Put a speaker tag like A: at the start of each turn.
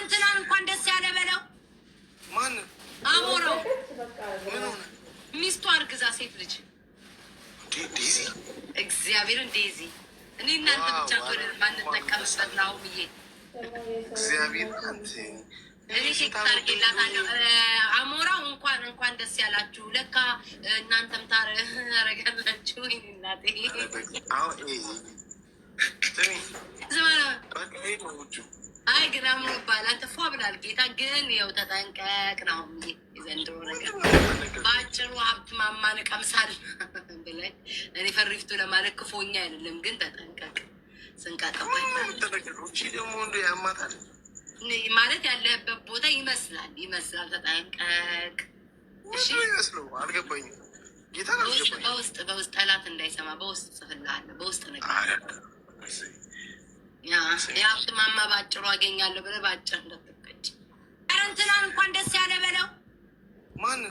A: እንትናን እንኳን ደስ ያለ በለው።
B: ማን
A: አሞራው
B: ምን ሆነ?
A: ሚስቱ አርግዛ ሴት ልጅ
B: ዴዚ
A: እግዚአብሔርን ዴዚ እኔ እናንተ ብቻ ተወደን ማንጠቀምበት ነው ብዬ
B: እግዚአብሔር
A: እኔ ሴት ታርጌላታለሁ። አሞራው እንኳን ደስ ያላችሁ። ለካ እናንተም ታረጋላችሁ። እናቴ አይ ግን አምሮባል። አንተ ፏ ብላል። ጌታ ግን ያው ተጠንቀቅ ነው የዘንድሮ ነገር። በአጭሩ ሀብት ማማን ቀምሳል ብለኝ እኔ ፈሪፍቱ ለማለት ክፎኛ አይደለም፣ ግን ተጠንቀቅ። ስንቃጠባይ
B: ደግሞ እንደ ያማታል
A: ማለት ያለህበት ቦታ ይመስላል። ተጠንቀቅ። እሺ
B: ይመስለው አልገባኝም። ጌታ
A: በውስጥ ጠላት እንዳይሰማ በውስጥ ጽፍልሃለሁ። በውስጥ ነገር የሀብት ማማ ባጭሩ አገኛለሁ ብለህ ባጭር እንደትቀጭ። ኧረ እንትናን እንኳን ደስ ያለ በለው።
B: ማን